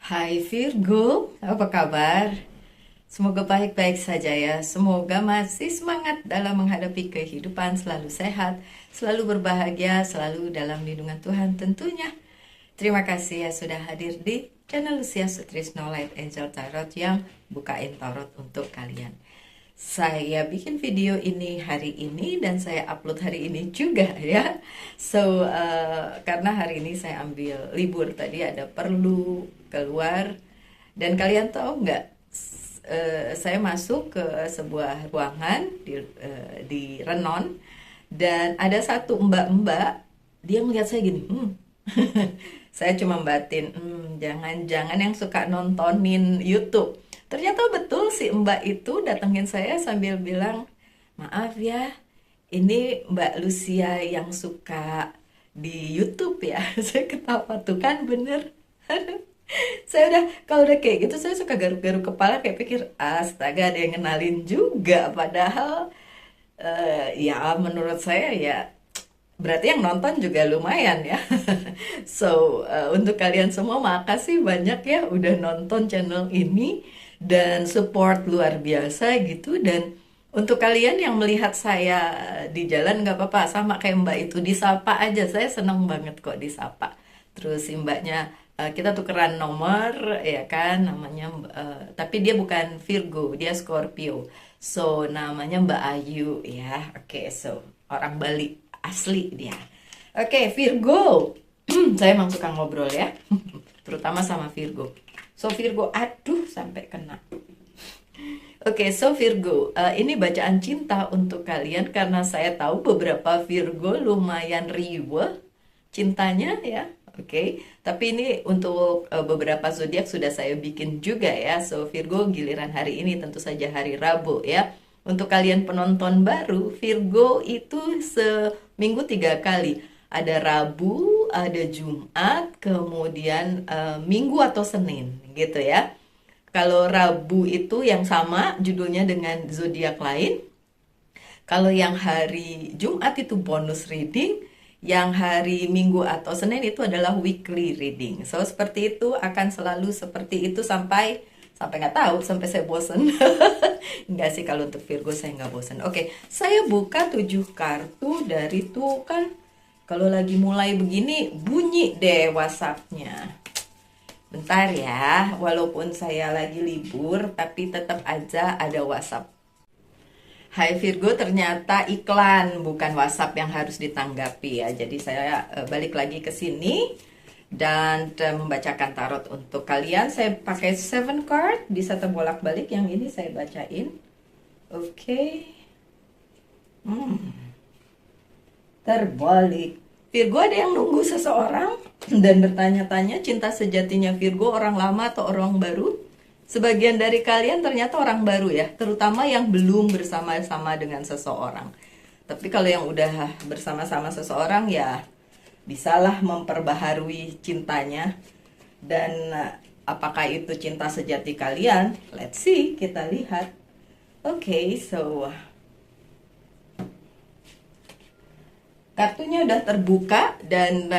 Hai Virgo, apa kabar? Semoga baik-baik saja ya. Semoga masih semangat dalam menghadapi kehidupan, selalu sehat, selalu berbahagia, selalu dalam lindungan Tuhan tentunya. Terima kasih ya sudah hadir di channel Lucia Sutrisno Light Angel Tarot yang bukain tarot untuk kalian. Saya bikin video ini hari ini dan saya upload hari ini juga ya. Karena hari ini saya ambil libur tadi ada perlu keluar dan kalian tahu nggak? Saya masuk ke sebuah ruangan di Renon dan ada satu mbak-mbak dia ngeliat saya gini. Saya cuma batin, jangan-jangan yang suka nontonin YouTube. Ternyata betul si Mbak itu datengin saya sambil bilang, maaf ya, ini Mbak Lucia yang suka di YouTube ya. Saya ketawa tuh kan bener. Saya udah, kalau udah kayak gitu saya suka garuk-garuk kepala kayak pikir, astaga ada yang kenalin juga. Padahal ya menurut saya ya berarti yang nonton juga lumayan ya. Untuk kalian semua makasih banyak ya udah nonton channel ini dan support luar biasa gitu. Dan untuk kalian yang melihat saya di jalan nggak apa-apa, sama kayak Mbak itu disapa aja. Saya seneng banget kok disapa. Terus si Mbaknya kita tukeran nomor ya kan namanya tapi dia bukan Virgo, dia Scorpio. So namanya Mbak Ayu ya. Oke, so orang Bali asli dia. Oke, Virgo. Saya emang suka ngobrol ya. Terutama sama Virgo. So Virgo, aduh sampai kena. Oke, so Virgo, ini bacaan cinta untuk kalian karena saya tahu beberapa Virgo lumayan riweh cintanya ya. Oke, tapi ini untuk beberapa zodiak sudah saya bikin juga ya. So Virgo giliran hari ini tentu saja hari Rabu ya. Untuk kalian penonton baru, Virgo itu seminggu 3 kali. Ada Rabu, ada Jumat, kemudian Minggu atau Senin gitu ya. Kalau Rabu itu yang sama judulnya dengan zodiak lain. Kalau yang hari Jumat itu bonus reading, yang hari Minggu atau Senin itu adalah weekly reading. So seperti itu akan selalu seperti itu sampai nggak tahu sampai saya bosen. Enggak sih, kalau untuk Virgo saya nggak bosen. Oke, saya buka 7 kartu dari tuh kan. Kalau lagi mulai begini bunyi deh WhatsApp-nya. Bentar ya, walaupun saya lagi libur tapi tetap aja ada WhatsApp. Hai Virgo, ternyata iklan bukan WhatsApp yang harus ditanggapi ya. Jadi saya balik lagi ke sini dan membacakan tarot untuk kalian. Saya pakai 7 card, bisa terbolak-balik. Yang ini saya bacain. Oke. Terbalik. Virgo, ada yang nunggu seseorang dan bertanya-tanya cinta sejatinya Virgo orang lama atau orang baru? Sebagian dari kalian ternyata orang baru ya, terutama yang belum bersama-sama dengan seseorang. Tapi kalau yang udah bersama-sama seseorang ya bisalah memperbaharui cintanya. Dan apakah itu cinta sejati kalian? Let's see, kita lihat. Oke, so kartunya udah terbuka dan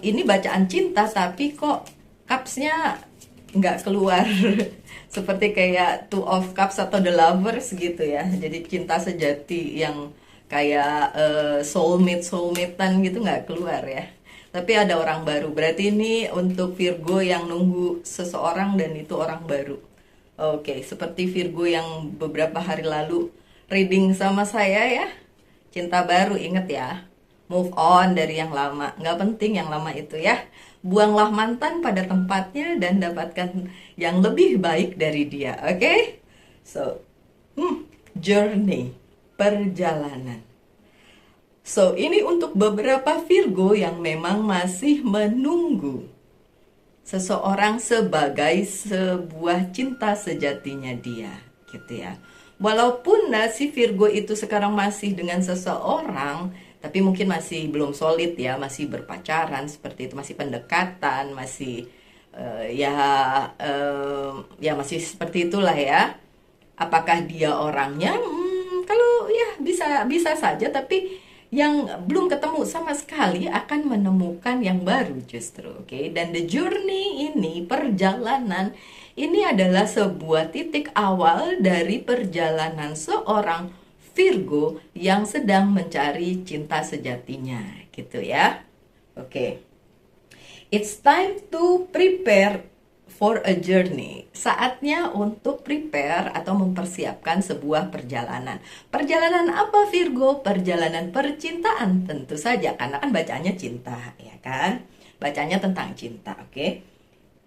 ini bacaan cinta tapi kok cupsnya nggak keluar. Seperti kayak Two of Cups atau The Lovers gitu ya. Jadi cinta sejati yang kayak soulmatean gitu nggak keluar ya. Tapi ada orang baru. Berarti ini untuk Virgo yang nunggu seseorang dan itu orang baru. Oke, seperti Virgo yang beberapa hari lalu reading sama saya ya. Cinta baru, inget ya. Move on dari yang lama. Nggak penting yang lama itu ya. Buanglah mantan pada tempatnya dan dapatkan yang lebih baik dari dia. Oke? So, journey, perjalanan. So, ini untuk beberapa Virgo yang memang masih menunggu seseorang sebagai sebuah cinta sejatinya dia, gitu ya. Walaupun si Virgo itu sekarang masih dengan seseorang, tapi mungkin masih belum solid ya, masih berpacaran seperti itu, masih pendekatan, masih ya masih seperti itulah ya. Apakah dia orangnya? Kalau ya bisa saja, tapi yang belum ketemu sama sekali akan menemukan yang baru justru, oke? Dan the journey ini, perjalanan ini adalah sebuah titik awal dari perjalanan seorang Virgo yang sedang mencari cinta sejatinya, gitu ya. Oke. It's time to prepare for a journey. Saatnya untuk prepare atau mempersiapkan sebuah perjalanan. Perjalanan apa Virgo? Perjalanan percintaan tentu saja, karena kan bacaannya cinta, ya kan? Bacanya tentang cinta, oke?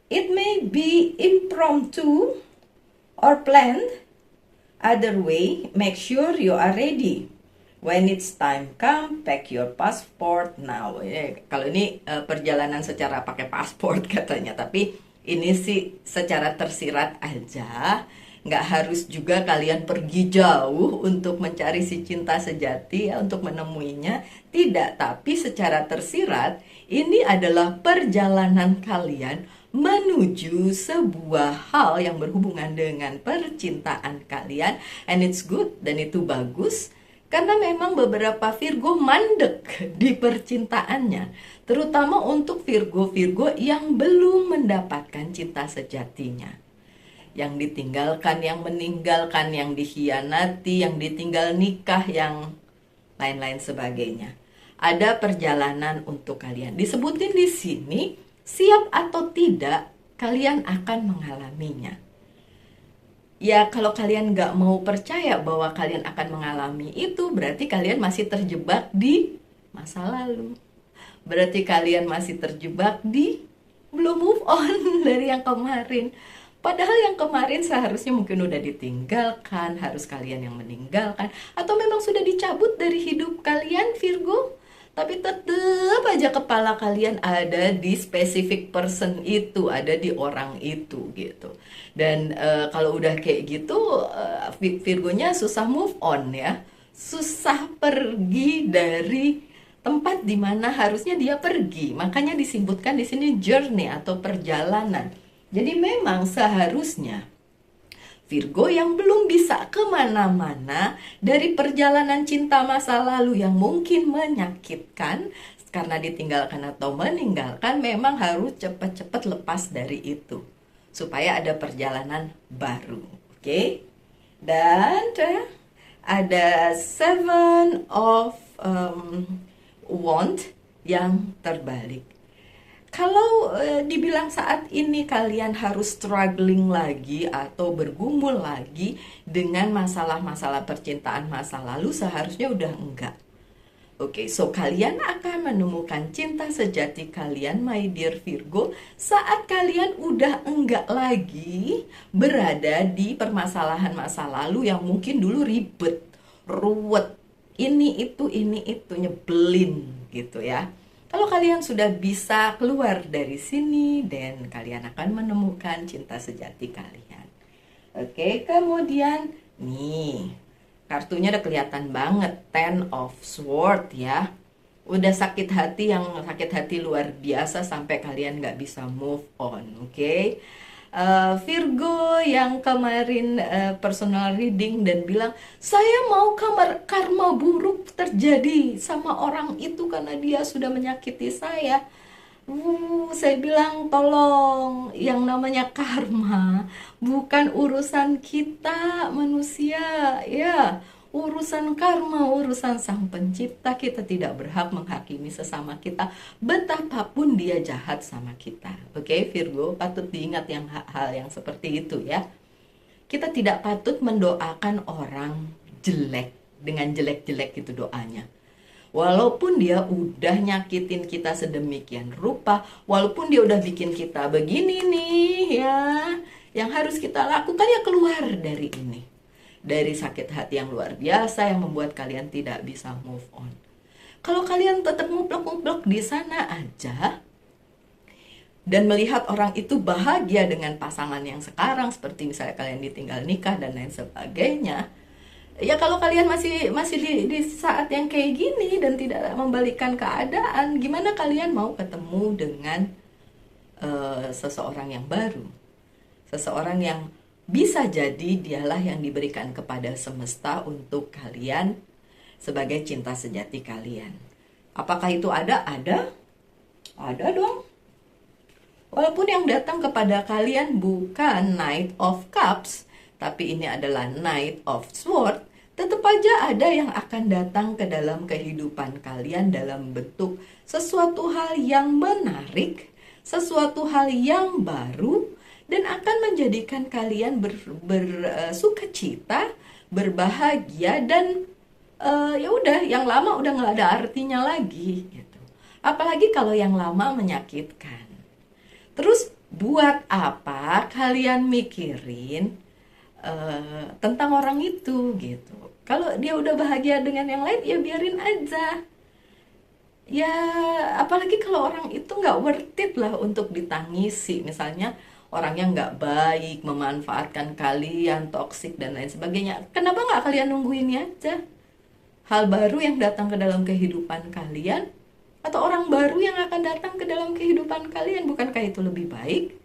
It may be impromptu or planned. Either way, make sure you are ready. When it's time come, pack your passport now. Kalau ini perjalanan secara pakai pasport katanya, tapi ini sih secara tersirat aja. Nggak harus juga kalian pergi jauh untuk mencari si cinta sejati ya, untuk menemuinya. Tidak, tapi secara tersirat ini adalah perjalanan kalian menuju sebuah hal yang berhubungan dengan percintaan kalian. And it's good, dan itu bagus. Karena memang beberapa Virgo mandek di percintaannya, terutama untuk Virgo-Virgo yang belum mendapatkan cinta sejatinya. Yang ditinggalkan, yang meninggalkan, yang dikhianati, yang ditinggal nikah, yang lain-lain sebagainya. Ada perjalanan untuk kalian. Disebutin di sini, siap atau tidak, kalian akan mengalaminya. Ya, kalau kalian nggak mau percaya bahwa kalian akan mengalami itu, berarti kalian masih terjebak di masa lalu. Berarti kalian masih terjebak di belum move on dari yang kemarin. Padahal yang kemarin seharusnya mungkin udah ditinggalkan, harus kalian yang meninggalkan. Atau memang sudah dicabut dari hidup kalian, Virgo. Tapi tetap aja kepala kalian ada di specific person itu, ada di orang itu gitu. Dan kalau udah kayak gitu, Virgonya susah move on ya. Susah pergi dari tempat dimana harusnya dia pergi. Makanya disebutkan di sini journey atau perjalanan. Jadi memang seharusnya Virgo yang belum bisa kemana-mana dari perjalanan cinta masa lalu yang mungkin menyakitkan karena ditinggalkan atau meninggalkan, memang harus cepat-cepat lepas dari itu supaya ada perjalanan baru, oke? Dan ada Seven of Wands yang terbalik. Kalau dibilang saat ini kalian harus struggling lagi atau bergumul lagi dengan masalah-masalah percintaan masa lalu, seharusnya udah enggak. Oke, so kalian akan menemukan cinta sejati kalian, my dear Virgo, saat kalian udah enggak lagi berada di permasalahan masa lalu yang mungkin dulu ribet, ruwet, ini itu nyebelin gitu ya. Kalau kalian sudah bisa keluar dari sini, dan kalian akan menemukan cinta sejati kalian. Oke, kemudian nih, kartunya udah kelihatan banget, Ten of Swords ya. Udah sakit hati, yang sakit hati luar biasa sampai kalian nggak bisa move on, oke? Virgo yang kemarin personal reading dan bilang, saya mau karma buruk terjadi sama orang itu karena dia sudah menyakiti saya. Saya bilang tolong, yang namanya karma bukan urusan kita manusia ya. Urusan karma, urusan sang pencipta. Kita tidak berhak menghakimi sesama kita betapapun dia jahat sama kita. Oke, Virgo, patut diingat yang hal yang seperti itu ya. Kita tidak patut mendoakan orang jelek dengan jelek-jelek itu doanya. Walaupun dia udah nyakitin kita sedemikian rupa, walaupun dia udah bikin kita begini nih ya, yang harus kita lakukan ya keluar dari ini. Dari sakit hati yang luar biasa yang membuat kalian tidak bisa move on. Kalau kalian tetap nguplek-nguplek di sana aja dan melihat orang itu bahagia dengan pasangan yang sekarang, seperti misalnya kalian ditinggal nikah dan lain sebagainya, ya kalau kalian masih di saat yang kayak gini dan tidak membalikkan keadaan, gimana kalian mau ketemu dengan seseorang yang baru, seseorang yang bisa jadi dialah yang diberikan kepada semesta untuk kalian sebagai cinta sejati kalian. Apakah itu ada? Ada dong. Walaupun yang datang kepada kalian bukan Knight of Cups, tapi ini adalah Knight of Swords, tetap aja ada yang akan datang ke dalam kehidupan kalian dalam bentuk sesuatu hal yang menarik, sesuatu hal yang baru, dan akan menjadikan kalian bersukacita, berbahagia, dan ya udah, yang lama udah nggak ada artinya lagi gitu. Apalagi kalau yang lama menyakitkan. Terus buat apa kalian mikirin tentang orang itu gitu? Kalau dia udah bahagia dengan yang lain, ya biarin aja. Ya apalagi kalau orang itu nggak worth it lah untuk ditangisi. Misalnya orang yang nggak baik, memanfaatkan kalian, toksik dan lain sebagainya. Kenapa nggak kalian nungguin aja hal baru yang datang ke dalam kehidupan kalian, atau orang baru yang akan datang ke dalam kehidupan kalian? Bukankah itu lebih baik?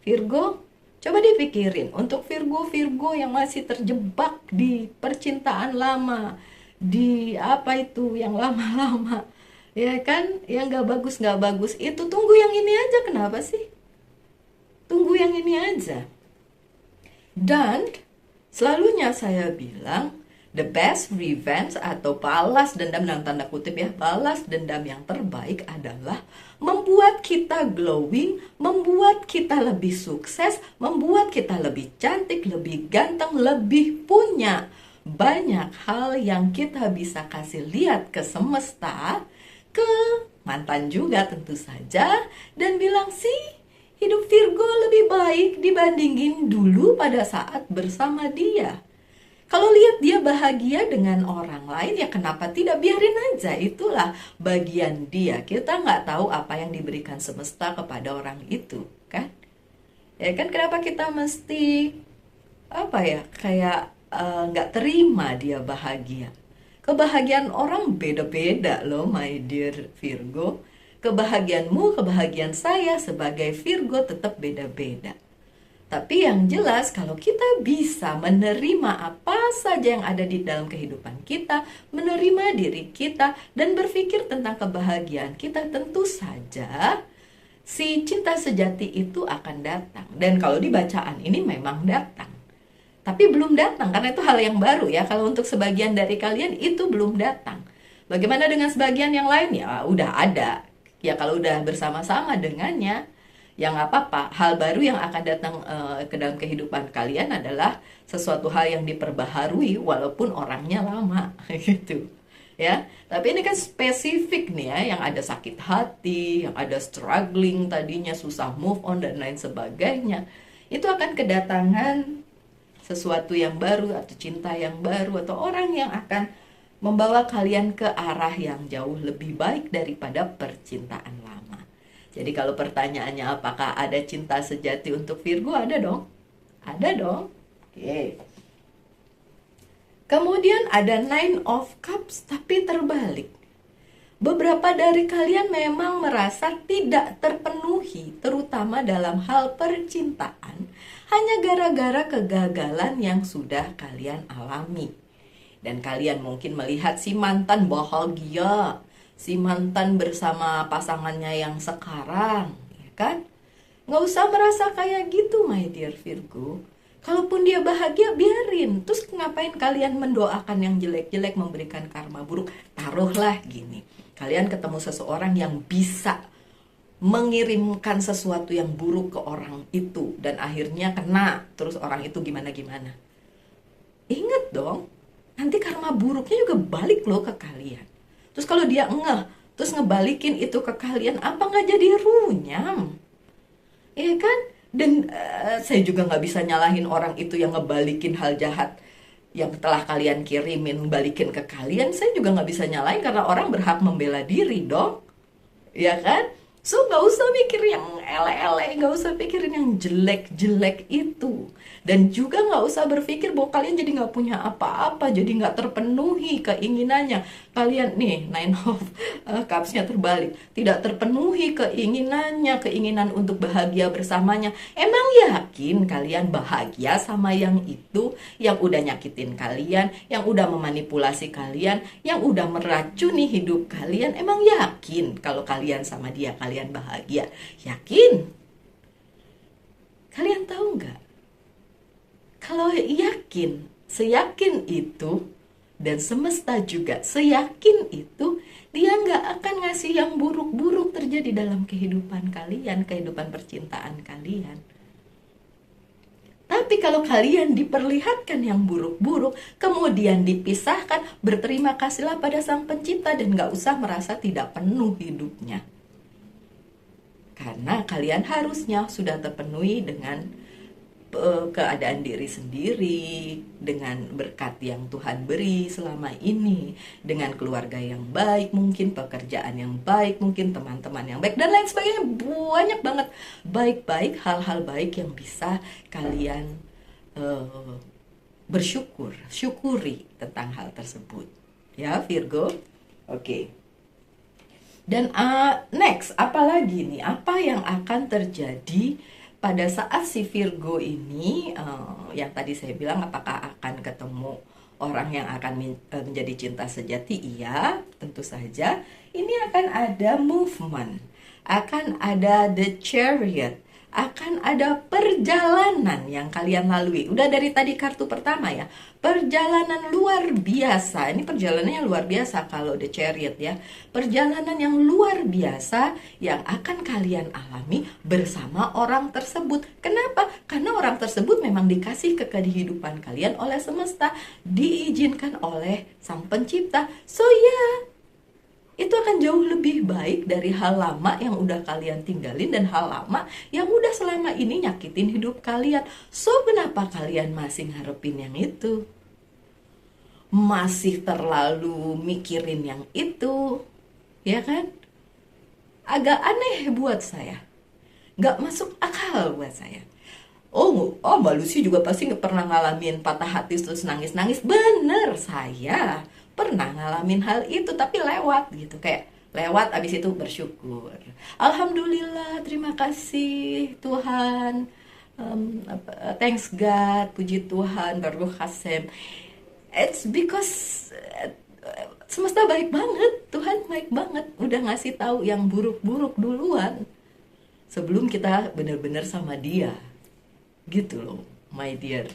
Virgo, coba dipikirin untuk Virgo yang masih terjebak di percintaan lama, di apa itu yang lama-lama, ya kan, yang nggak bagus itu, tunggu yang ini aja. Kenapa sih? Tunggu yang ini aja. Dan selalunya saya bilang, the best revenge atau balas dendam dalam tanda kutip ya, balas dendam yang terbaik adalah membuat kita glowing, membuat kita lebih sukses, membuat kita lebih cantik, lebih ganteng, lebih punya banyak hal yang kita bisa kasih lihat ke semesta, ke mantan juga tentu saja, dan bilang sih, hidup Virgo lebih baik dibandingin dulu pada saat bersama dia. Kalau lihat dia bahagia dengan orang lain, ya kenapa tidak, biarin aja. Itulah bagian dia. Kita nggak tahu apa yang diberikan semesta kepada orang itu, kan? Ya kan, kenapa kita mesti apa ya, kayak nggak terima dia bahagia? Kebahagiaan orang beda-beda loh, my dear Virgo. Kebahagiaanmu, kebahagiaan saya sebagai Virgo tetap beda-beda. Tapi yang jelas, kalau kita bisa menerima apa saja yang ada di dalam kehidupan kita, menerima diri kita, dan berpikir tentang kebahagiaan kita, tentu saja si cinta sejati itu akan datang. Dan kalau di bacaan ini memang datang. Tapi belum datang, karena itu hal yang baru ya. Kalau untuk sebagian dari kalian itu belum datang. Bagaimana dengan sebagian yang lain? Ya udah ada. Ya kalau udah bersama-sama dengannya, ya nggak apa-apa. Hal baru yang akan datang ke dalam kehidupan kalian adalah sesuatu hal yang diperbaharui walaupun orangnya lama gitu ya. Tapi ini kan spesifik nih ya, yang ada sakit hati, yang ada struggling tadinya, susah move on dan lain sebagainya. Itu akan kedatangan sesuatu yang baru, atau cinta yang baru, atau orang yang akan membawa kalian ke arah yang jauh lebih baik daripada percintaan lama. Jadi kalau pertanyaannya apakah ada cinta sejati untuk Virgo, ada dong. Ada dong. Oke. Kemudian ada Nine of Cups, tapi terbalik. Beberapa dari kalian memang merasa tidak terpenuhi, terutama dalam hal percintaan, hanya gara-gara kegagalan yang sudah kalian alami. Dan kalian mungkin melihat si mantan bahagia, si mantan bersama pasangannya yang sekarang, ya kan? Nggak usah merasa kayak gitu, my dear Virgo. Kalaupun dia bahagia, biarin. Terus ngapain kalian mendoakan yang jelek-jelek, memberikan karma buruk? Taruhlah gini, kalian ketemu seseorang yang bisa mengirimkan sesuatu yang buruk ke orang itu, dan akhirnya kena, terus orang itu gimana-gimana. Ingat dong, nanti karma buruknya juga balik loh ke kalian. Terus kalau dia terus ngebalikin itu ke kalian, apa nggak jadi runyam? Iya kan? Dan saya juga nggak bisa nyalahin orang itu yang ngebalikin hal jahat yang telah kalian kirimin, balikin ke kalian. Saya juga nggak bisa nyalahin, karena orang berhak membela diri dong. Ya kan? So nggak usah mikir yang ele-ele, nggak usah pikirin yang jelek-jelek itu. Dan juga nggak usah berpikir bahwa kalian jadi nggak punya apa-apa, jadi nggak terpenuhi keinginannya. Kalian nih, Nine of Cups-nya terbalik, tidak terpenuhi keinginannya, keinginan untuk bahagia bersamanya. Emang yakin kalian bahagia sama yang itu, yang udah nyakitin kalian, yang udah memanipulasi kalian, yang udah meracuni hidup kalian? Emang yakin kalau kalian sama dia kalian bahagia? Yakin? Kalian tahu nggak? Kalau yakin, seyakin itu, dan semesta juga seyakin itu, dia nggak akan ngasih yang buruk-buruk terjadi dalam kehidupan kalian, kehidupan percintaan kalian. Tapi kalau kalian diperlihatkan yang buruk-buruk, kemudian dipisahkan, berterima kasihlah pada Sang Pencipta dan nggak usah merasa tidak penuh hidupnya. Karena kalian harusnya sudah terpenuhi dengan keadaan diri sendiri, dengan berkat yang Tuhan beri selama ini, dengan keluarga yang baik, mungkin pekerjaan yang baik, mungkin teman-teman yang baik, dan lain sebagainya. Banyak banget baik-baik, hal-hal baik yang bisa kalian syukuri tentang hal tersebut. Ya, Virgo. Oke. Dan next, apalagi nih? Apa yang akan terjadi pada saat si Virgo ini, yang tadi saya bilang, apakah akan ketemu orang yang akan menjadi cinta sejati? Iya, tentu saja. Ini akan ada movement, akan ada the chariot, akan ada perjalanan yang kalian lalui. Udah dari tadi kartu pertama ya, perjalanan luar biasa. Ini perjalanannya luar biasa kalau the chariot ya. Perjalanan yang luar biasa yang akan kalian alami bersama orang tersebut. Kenapa? Karena orang tersebut memang dikasih ke kehidupan kalian oleh semesta, diizinkan oleh Sang Pencipta. So ya, itu akan jauh lebih baik dari hal lama yang udah kalian tinggalin dan hal lama yang udah selama ini nyakitin hidup kalian. So, kenapa kalian masih ngarepin yang itu? Masih terlalu mikirin yang itu, ya kan? Agak aneh buat saya. Nggak masuk akal buat saya. Oh, Mbak Lucy juga pasti nggak pernah ngalamin patah hati terus nangis-nangis. Bener, saya pernah ngalamin hal itu, tapi lewat gitu, kayak lewat, abis itu bersyukur. Alhamdulillah, terima kasih Tuhan, thanks God, puji Tuhan, Baruch Hashem. It's because semesta baik banget, Tuhan baik banget, udah ngasih tahu yang buruk-buruk duluan sebelum kita benar-benar sama dia, gitu loh, my dear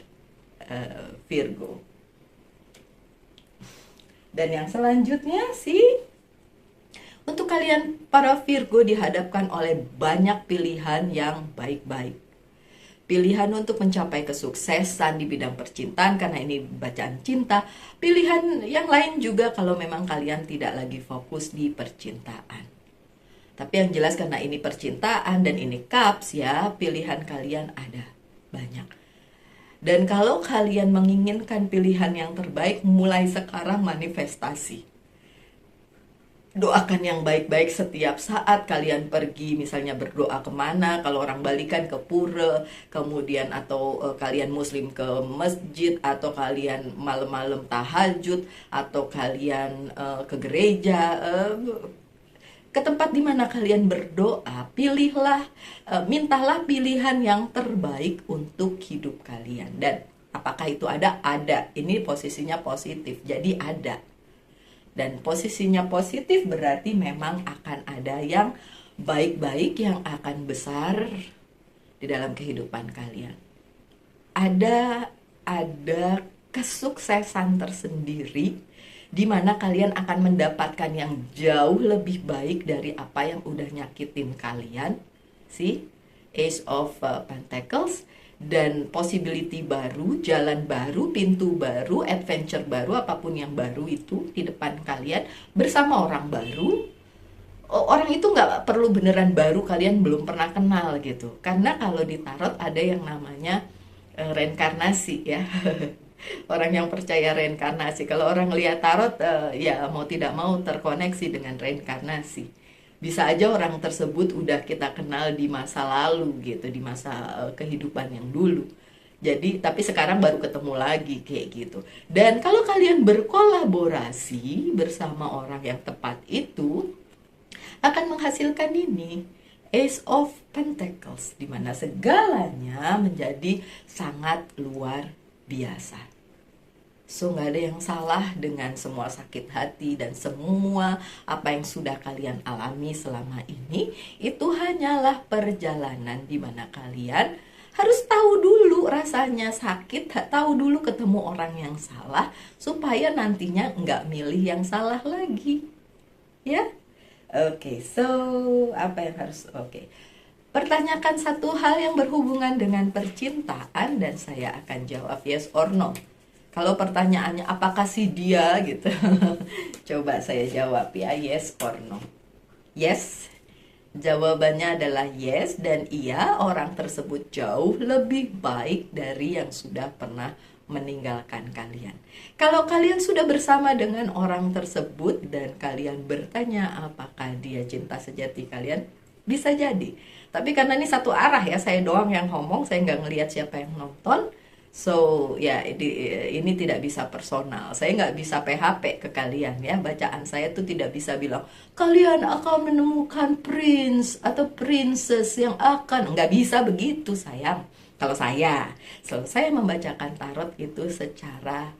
Virgo. Dan yang selanjutnya sih, untuk kalian para Virgo dihadapkan oleh banyak pilihan yang baik-baik. Pilihan untuk mencapai kesuksesan di bidang percintaan, karena ini bacaan cinta. Pilihan yang lain juga kalau memang kalian tidak lagi fokus di percintaan. Tapi yang jelas karena ini percintaan dan ini cups ya, pilihan kalian ada banyak. Dan kalau kalian menginginkan pilihan yang terbaik, mulai sekarang manifestasi. Doakan yang baik-baik setiap saat kalian pergi, misalnya berdoa kemana, kalau orang balikan ke pura, kemudian atau kalian muslim ke masjid, atau kalian malam-malam tahajud, atau kalian ke gereja, ke tempat di mana kalian berdoa, pilihlah, mintalah pilihan yang terbaik untuk hidup kalian. Dan apakah itu ada? Ada. Ini posisinya positif, jadi ada. Dan posisinya positif berarti memang akan ada yang baik-baik yang akan besar di dalam kehidupan kalian. Ada kesuksesan tersendiri di mana kalian akan mendapatkan yang jauh lebih baik dari apa yang udah nyakitin kalian. See? Ace of Pentacles. Dan possibility baru, jalan baru, pintu baru, adventure baru, apapun yang baru itu di depan kalian bersama orang baru. Orang itu nggak perlu beneran baru, kalian belum pernah kenal gitu. Karena kalau di tarot ada yang namanya reinkarnasi ya. Orang yang percaya reinkarnasi, kalau orang lihat tarot ya mau tidak mau terkoneksi dengan reinkarnasi. Bisa aja orang tersebut udah kita kenal di masa lalu gitu, di masa kehidupan yang dulu. Jadi, tapi sekarang baru ketemu lagi kayak gitu. Dan kalau kalian berkolaborasi bersama orang yang tepat itu, akan menghasilkan ini. Ace of Pentacles, di mana segalanya menjadi sangat luar biasa. So, nggak ada yang salah dengan semua sakit hati dan semua apa yang sudah kalian alami selama ini. Itu hanyalah perjalanan di mana kalian harus tahu dulu rasanya sakit, tahu dulu ketemu orang yang salah, supaya nantinya nggak milih yang salah lagi. Ya? Oke, so apa yang harus... Oke. Pertanyakan satu hal yang berhubungan dengan percintaan dan saya akan jawab yes or no. Kalau pertanyaannya apakah si dia gitu. Coba saya jawab ya, yes or no. Yes. Jawabannya adalah yes, dan iya, orang tersebut jauh lebih baik dari yang sudah pernah meninggalkan kalian. Kalau kalian sudah bersama dengan orang tersebut dan kalian bertanya apakah dia cinta sejati kalian, bisa jadi. Tapi karena ini satu arah ya, saya doang yang ngomong, saya nggak ngelihat siapa yang nonton. So ya, ini tidak bisa personal. Saya nggak bisa PHP ke kalian ya. Bacaan saya tuh tidak bisa bilang kalian akan menemukan prince atau princess yang akan, nggak bisa begitu sayang. Kalau saya membacakan tarot itu secara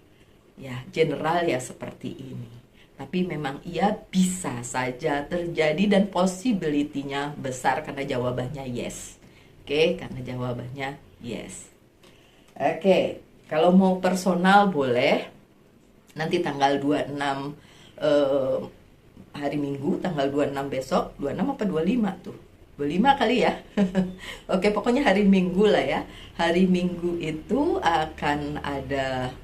ya general ya seperti ini. Tapi memang ia bisa saja terjadi dan possibility-nya besar karena jawabannya yes. Oke, karena jawabannya yes. Oke, kalau mau personal boleh. Nanti tanggal 26 hari Minggu, tanggal 26 besok. 26 apa 25 tuh? 25 kali ya. Oke, pokoknya hari Minggu lah ya. Hari Minggu itu akan ada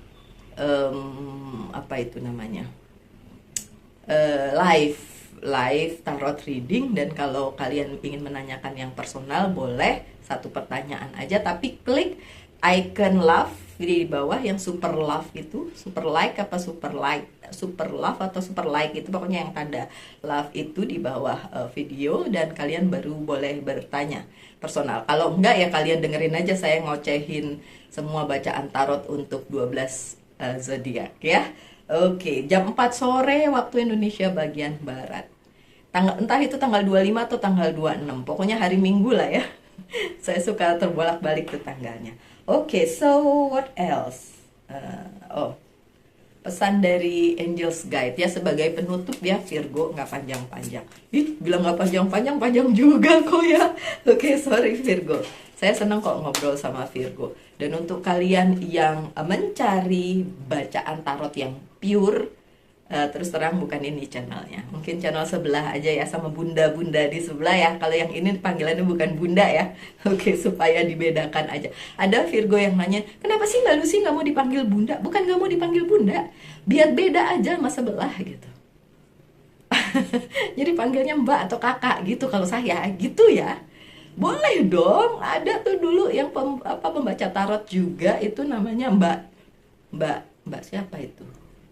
apa itu namanya? Live tarot reading. Dan kalau kalian ingin menanyakan yang personal boleh satu pertanyaan aja, tapi klik icon love di bawah yang super love itu, super like apa super like, super love atau super like itu, pokoknya yang tanda love itu di bawah video, dan kalian baru boleh bertanya personal. Kalau enggak ya kalian dengerin aja saya ngocehin semua bacaan tarot untuk 12 zodiak ya. Oke, jam 4 sore waktu Indonesia bagian barat. Entah itu tanggal 25 atau tanggal 26, pokoknya hari Minggu lah ya. Saya suka terbolak-balik tuh tanggalnya. Oke, so what else? Pesan dari Angel's Guide ya sebagai penutup ya, Virgo, nggak panjang-panjang. Ih, bilang nggak panjang-panjang, panjang juga kok ya. Oke, sorry Virgo. Saya senang kok ngobrol sama Virgo. Dan untuk kalian yang mencari bacaan tarot yang pure, terus terang bukan ini channelnya, mungkin channel sebelah aja ya, sama bunda-bunda di sebelah ya. Kalau yang ini panggilannya bukan bunda ya. Oke, supaya dibedakan aja. Ada Virgo yang nanya, kenapa sih Mbak Lucy nggak mau dipanggil bunda? Bukan nggak mau dipanggil bunda, biar beda aja sama sebelah gitu. Jadi panggilnya mbak atau kakak gitu kalau saya gitu ya. Boleh dong, ada tuh dulu yang pembaca tarot juga itu namanya mbak siapa itu?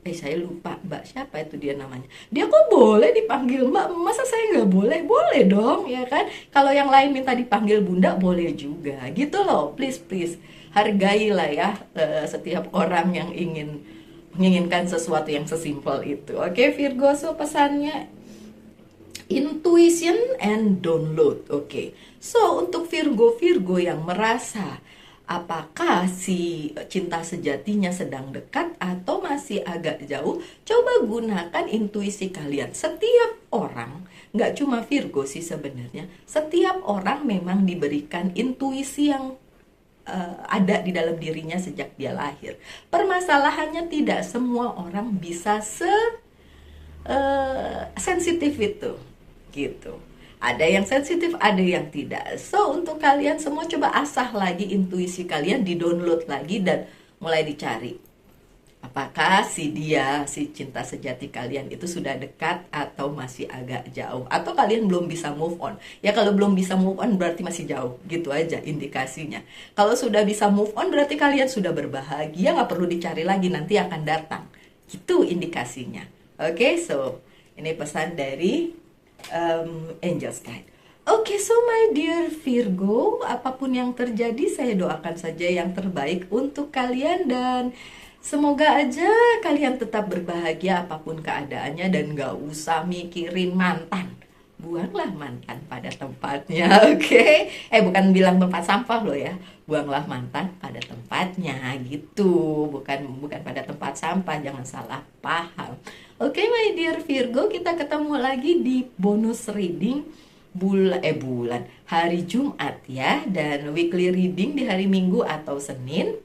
Saya lupa mbak siapa itu dia namanya. Dia kok boleh dipanggil mbak, masa saya nggak boleh? Boleh dong ya kan. Kalau yang lain minta dipanggil bunda boleh juga gitu loh. Please hargailah ya setiap orang yang menginginkan sesuatu yang sesimpel itu. Oke Virgo, so pesannya intuition and download. Oke, so untuk Virgo yang merasa apakah si cinta sejatinya sedang dekat atau masih agak jauh, coba gunakan intuisi kalian. Setiap orang, nggak cuma Virgo sih sebenarnya, setiap orang memang diberikan intuisi yang ada di dalam dirinya sejak dia lahir. Permasalahannya tidak semua orang bisa sensitif itu gitu. Ada yang sensitif, ada yang tidak. So, untuk kalian semua coba asah lagi intuisi kalian, di-download lagi dan mulai dicari. Apakah si cinta sejati kalian itu sudah dekat atau masih agak jauh? Atau kalian belum bisa move on? Ya kalau belum bisa move on berarti masih jauh. Gitu aja indikasinya. Kalau sudah bisa move on berarti kalian sudah berbahagia, nggak perlu dicari lagi, nanti akan datang. Gitu indikasinya. Oke, so ini pesan dari Angel's Guide. Oke, so my dear Virgo, apapun yang terjadi, saya doakan saja yang terbaik untuk kalian dan semoga aja kalian tetap berbahagia apapun keadaannya dan gak usah mikirin mantan. Buanglah mantan pada tempatnya, oke? Bukan bilang tempat sampah loh ya. Buanglah mantan pada tempatnya gitu, bukan pada tempat sampah, jangan salah paham. Oke, my dear Virgo, kita ketemu lagi di bonus reading bulan hari Jumat ya, dan weekly reading di hari Minggu atau Senin.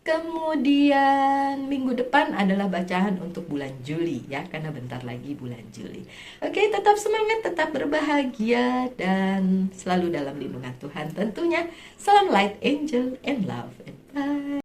Kemudian minggu depan adalah bacaan untuk bulan Juli ya, karena bentar lagi bulan Juli. Oke, tetap semangat, tetap berbahagia dan selalu dalam lindungan Tuhan tentunya. Salam light, angel and love, and bye.